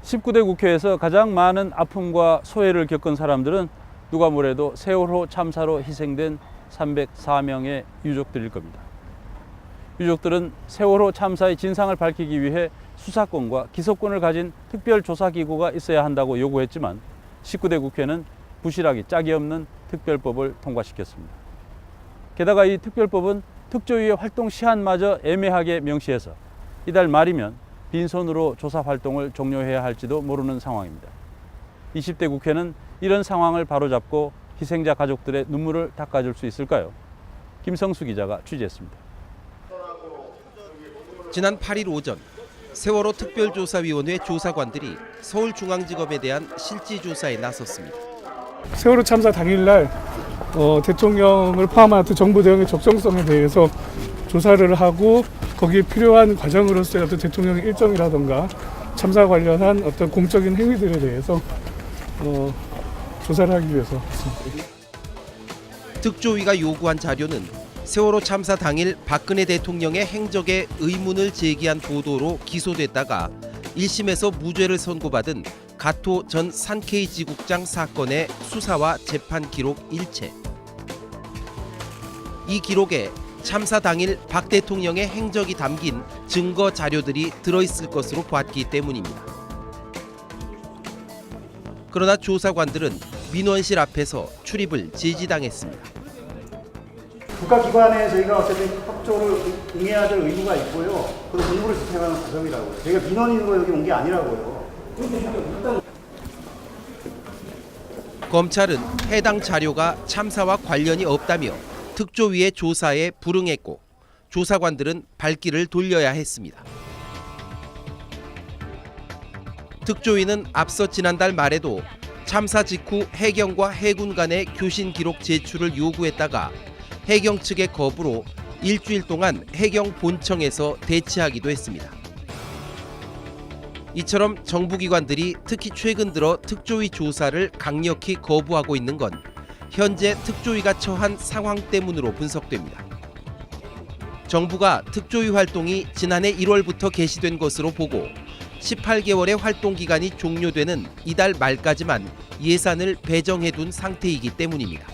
19대 국회에서 가장 많은 아픔과 소외를 겪은 사람들은 누가 뭐래도 세월호 참사로 희생된 304명의 유족들일 겁니다. 유족들은 세월호 참사의 진상을 밝히기 위해 수사권과 기소권을 가진 특별조사기구가 있어야 한다고 요구했지만 19대 국회는 부실하기 짝이 없는 특별법을 통과시켰습니다. 게다가 이 특별법은 특조위의 활동 시한마저 애매하게 명시해서 이달 말이면 빈손으로 조사 활동을 종료해야 할지도 모르는 상황입니다. 20대 국회는 이런 상황을 바로잡고 희생자 가족들의 눈물을 닦아줄 수 있을까요? 김성수 기자가 취재했습니다. 지난 8일 오전 세월호 특별조사위원회 조사관들이 서울중앙지검에 대한 실지조사에 나섰습니다. 세월호 참사 당일날 대통령을 포함한 어떤 정부 대응의 적정성에 대해서 조사를 하고 거기에 필요한 과정으로서의 어떤 대통령의 일정이라든가 참사 관련한 어떤 공적인 행위들에 대해서 조사를 하기 위해서 했습니다. 특조위가 요구한 자료는 세월호 참사 당일 박근혜 대통령의 행적에 의문을 제기한 보도로 기소됐다가 1심에서 무죄를 선고받은 가토 전 산케이 지국장 사건의 수사와 재판 기록 일체. 이 기록에 참사 당일 박 대통령의 행적이 담긴 증거 자료들이 들어있을 것으로 보았기 때문입니다. 그러나 조사관들은 민원실 앞에서 출입을 제지당했습니다. 국가기관에 저희가 어쨌든 협조를 응해야 될 의무가 있고요. 그리고 공부를 집행하는 과정이라고요. 저희가 민원인으로 여기 온 게 아니라고요. 검찰은 해당 자료가 참사와 관련이 없다며 특조위의 조사에 불응했고 조사관들은 발길을 돌려야 했습니다. 특조위는 앞서 지난달 말에도 참사 직후 해경과 해군 간의 교신 기록 제출을 요구했다가 해경 측의 거부로 일주일 동안 해경 본청에서 대치하기도 했습니다. 이처럼 정부기관들이 특히 최근 들어 특조위 조사를 강력히 거부하고 있는 건 현재 특조위가 처한 상황 때문으로 분석됩니다. 정부가 특조위 활동이 지난해 1월부터 개시된 것으로 보고 18개월의 활동 기간이 종료되는 이달 말까지만 예산을 배정해둔 상태이기 때문입니다.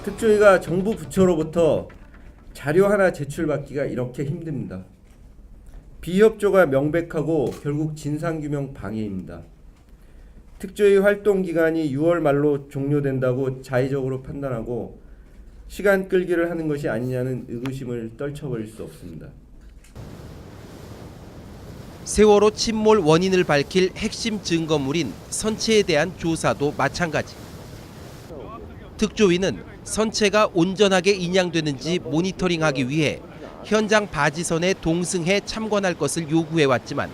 특조위가 정부 부처로부터 자료 하나 제출받기가 이렇게 힘듭니다. 비협조가 명백하고 결국 진상규명 방해입니다. 특조위 활동 기간이 6월 말로 종료된다고 자의적으로 판단하고 시간 끌기를 하는 것이 아니냐는 의구심을 떨쳐버릴 수 없습니다. 세월호 침몰 원인을 밝힐 핵심 증거물인 선체에 대한 조사도 마찬가지. 특조위는 선체가 온전하게 인양되는지 모니터링하기 위해 현장 바지선에 동승해 참관할 것을 요구해왔지만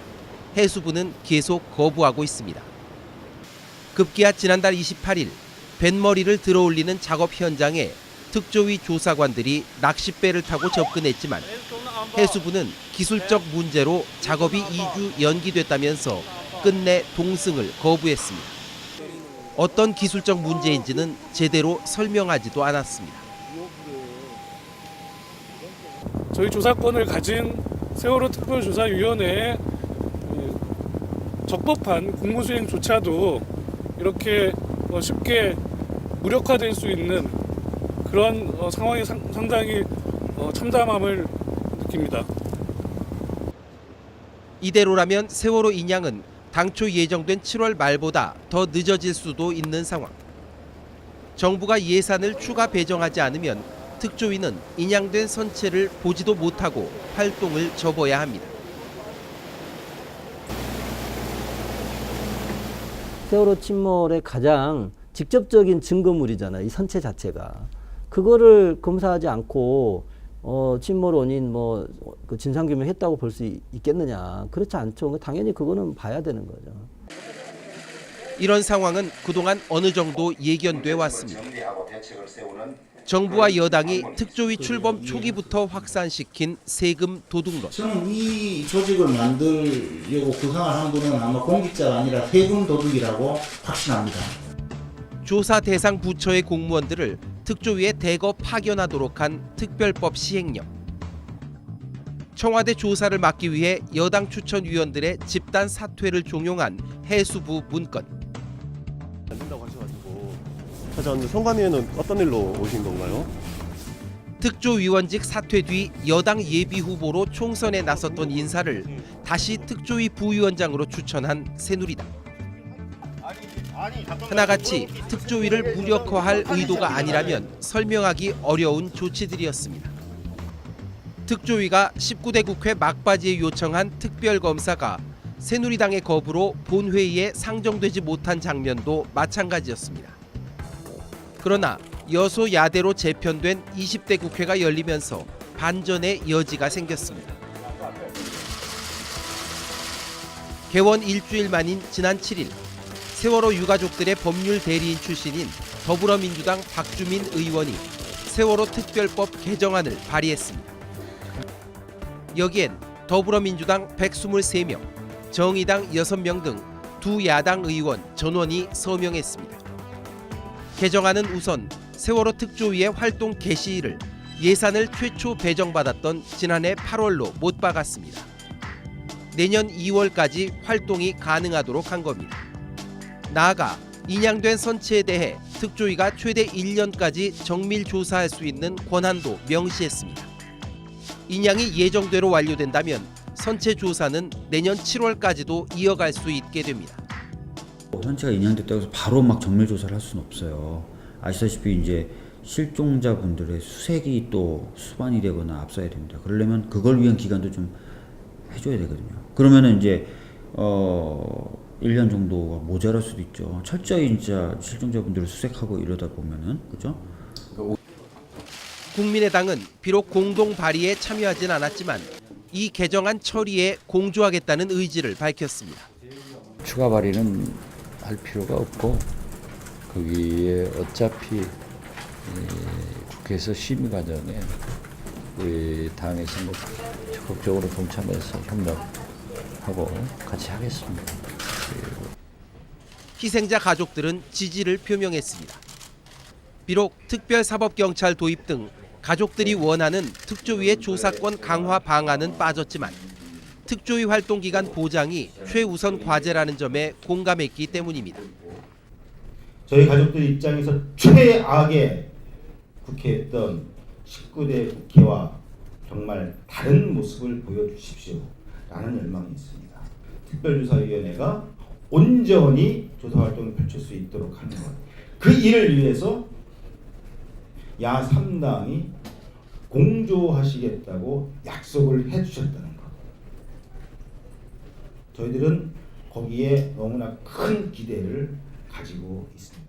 해수부는 계속 거부하고 있습니다. 급기야 지난달 28일 뱃머리를 들어올리는 작업 현장에 특조위 조사관들이 낚싯배를 타고 접근했지만 해수부는 기술적 문제로 작업이 2주 연기됐다면서 끝내 동승을 거부했습니다. 어떤 기술적 문제인지는 제대로 설명하지도 않았습니다. 저희 조사권을 가진 세월호 특별조사위원회의 적법한 공무수행조차도 이렇게 쉽게 무력화될 수 있는 그런 상황이 상당히 참담함을 느낍니다. 이대로라면 세월호 인양은 당초 예정된 7월 말보다 더 늦어질 수도 있는 상황. 정부가 예산을 추가 배정하지 않으면 특조위는 인양된 선체를 보지도 못하고 활동을 접어야 합니다. 세월호 침몰의 가장 직접적인 증거물이잖아요. 이 선체 자체가. 그거를 검사하지 않고 침몰 원인 그 진상규명했다고 볼 수 있겠느냐. 그렇지 않죠. 당연히 그거는 봐야 되는 거죠. 이런 상황은 그동안 어느 정도 예견돼 왔습니다. 정부와 여당이 특조위 출범 초기부터 확산시킨 세금 도둑론. 저는 이 조직을 만들려고 구상을 한 분은 아마 공직자가 아니라 세금 도둑이라고 확신합니다. 조사 대상 부처의 공무원들을 특조위에 대거 파견하도록 한 특별법 시행령. 청와대 조사를 막기 위해 여당 추천위원들의 집단 사퇴를 종용한 해수부 문건. 안 된다고 하셔가지고 찾아왔는데 성감위에는 어떤 일로 오신 건가요? 특조위원직 사퇴 뒤 여당 예비 후보로 총선에 나섰던 인사를 다시 특조위 부위원장으로 추천한 새누리당. 하나같이 특조위를 무력화할 의도가 아니라면 설명하기 어려운 조치들이었습니다. 특조위가 19대 국회 막바지에 요청한 특별검사가 새누리당의 거부로 본회의에 상정되지 못한 장면도 마찬가지였습니다. 그러나 여소야대로 재편된 20대 국회가 열리면서 반전의 여지가 생겼습니다. 개원 일주일 만인 지난 7일 세월호 유가족들의 법률 대리인 출신인 더불어민주당 박주민 의원이 세월호 특별법 개정안을 발의했습니다. 여기엔 더불어민주당 123명, 정의당 6명 등 두 야당 의원 전원이 서명했습니다. 개정안은 우선 세월호 특조위의 활동 개시일을 예산을 최초 배정받았던 지난해 8월로 못 박았습니다. 내년 2월까지 활동이 가능하도록 한 겁니다. 나아가 인양된 선체에 대해 특조위가 최대 1년까지 정밀 조사할 수 있는 권한도 명시했습니다. 인양이 예정대로 완료된다면 선체 조사는 내년 7월까지도 이어갈 수 있게 됩니다. 선체가 인양됐다고 해서 바로 막 정밀 조사를 할 수는 없어요. 아시다시피 이제 실종자분들의 수색이 또 수반이 되거나 앞서야 됩니다. 그러려면 그걸 위한 기간도 좀 해줘야 되거든요. 그러면은 이제 1년 정도가 모자랄 수도 있죠. 철저히 진짜 실종자분들을 수색하고 이러다 보면은, 그죠? 국민의당은 비록 공동 발의에 참여하진 않았지만 이 개정안 처리에 공조하겠다는 의지를 밝혔습니다. 추가 발의는 할 필요가 없고 거기에 어차피 국회에서 심의 과정에 당에서 적극적으로 동참해서 협력하고 같이 하겠습니다. 희생자 가족들은 지지를 표명했습니다. 비록 특별사법경찰 도입 등 가족들이 원하는 특조위의 조사권 강화 방안은 빠졌지만 특조위 활동 기간 보장이 최우선 과제라는 점에 공감했기 때문입니다. 저희 가족들 입장에서 최악의 국회였던 19대 국회와 정말 다른 모습을 보여주십시오 라는 열망이 있습니다. 특별조사위원회가 온전히 조사활동을 펼칠 수 있도록 하는 것, 그 일을 위해서 야 3당이 공조하시겠다고 약속을 해주셨다는 것, 저희들은 거기에 너무나 큰 기대를 가지고 있습니다.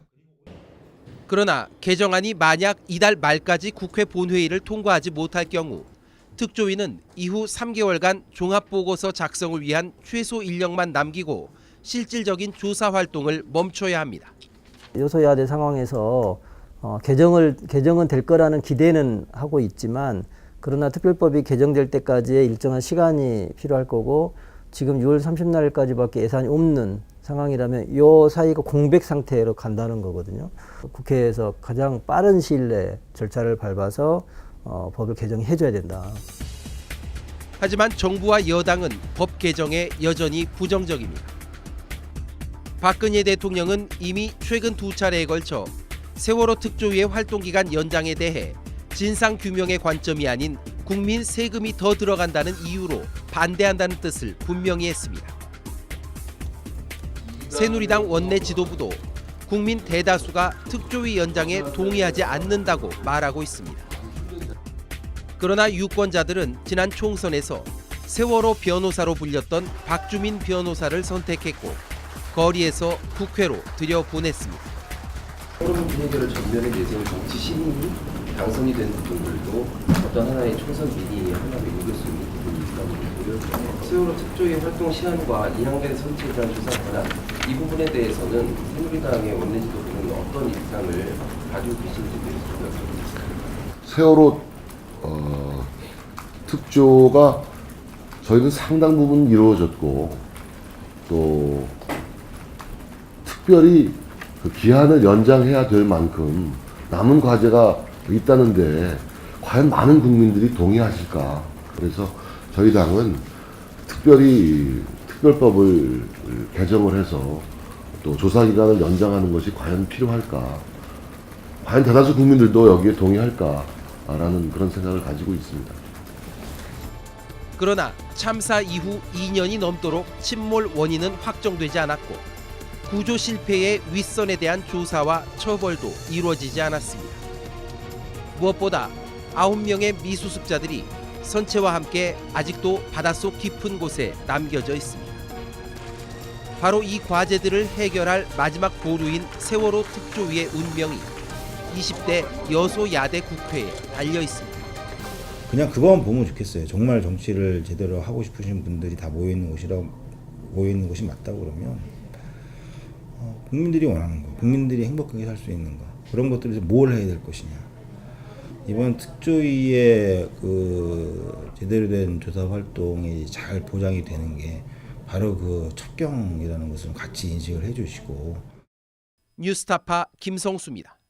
그러나 개정안이 만약 이달 말까지 국회 본회의를 통과하지 못할 경우 특조위는 이후 3개월간 종합보고서 작성을 위한 최소 인력만 남기고 실질적인 조사 활동을 멈춰야 합니다. 여소야대 상황에서 개정은 될 거라는 기대는 하고 있지만, 그러나 특별법이 개정될 때까지의 일정한 시간이 필요할 거고, 지금 6월 30날까지밖에 예산이 없는 상황이라면 이 사이가 공백 상태로 간다는 거거든요. 국회에서 가장 빠른 시일 내에 절차를 밟아서 법을 개정해 줘야 된다. 하지만 정부와 여당은 법 개정에 여전히 부정적입니다. 박근혜 대통령은 이미 최근 2차례에 걸쳐 세월호 특조위의 활동기간 연장에 대해 진상규명의 관점이 아닌 국민 세금이 더 들어간다는 이유로 반대한다는 뜻을 분명히 했습니다. 새누리당 원내 지도부도 국민 대다수가 특조위 연장에 동의하지 않는다고 말하고 있습니다. 그러나 유권자들은 지난 총선에서 세월호 변호사로 불렸던 박주민 변호사를 선택했고 거리에서 국회로 들여보냈습니다. 여러분 분위기를 전면에 내세운 정치 신인이 당선이 된 부분들도 어떤 하나의 총선 민의에 하나로 읽을 수 있는 부분이 있다고 보고요. 세월호 특조위 활동 시한과 인양된 선체에 대한 조사 권한, 이 부분에 대해서는 새누리당의 원내 지도부는 어떤 입장을 가지고 계신지 여쭤보겠습니다. 세월호 특조가 저희는 상당 부분 이루어졌고, 또 특별히 그 기한을 연장해야 될 만큼 남은 과제가 있다는데 과연 많은 국민들이 동의하실까? 그래서 저희 당은 특별히 특별법을 개정을 해서 또 조사 기간을 연장하는 것이 과연 필요할까? 과연 대다수 국민들도 여기에 동의할까라는 그런 생각을 가지고 있습니다. 그러나 참사 이후 2년이 넘도록 침몰 원인은 확정되지 않았고 구조 실패의 윗선에 대한 조사와 처벌도 이루어지지 않았습니다. 무엇보다 9명의 미수습자들이 선체와 함께 아직도 바닷속 깊은 곳에 남겨져 있습니다. 바로 이 과제들을 해결할 마지막 보루인 세월호 특조위의 운명이 20대 여소야대 국회에 달려 있습니다. 그냥 그거만 보면 좋겠어요. 정말 정치를 제대로 하고 싶으신 분들이 다 모여 있는 곳이 맞다고 그러면 국민들이 원하는 거, 국민들이 행복하게 살 수 있는 거, 그런 것들에서 뭘 해야 될 것이냐. 이번 특조위의 그 제대로 된 조사 활동이 잘 보장이 되는 게 바로 그 첩경이라는 것을 같이 인식을 해주시고. 뉴스타파 김성수입니다.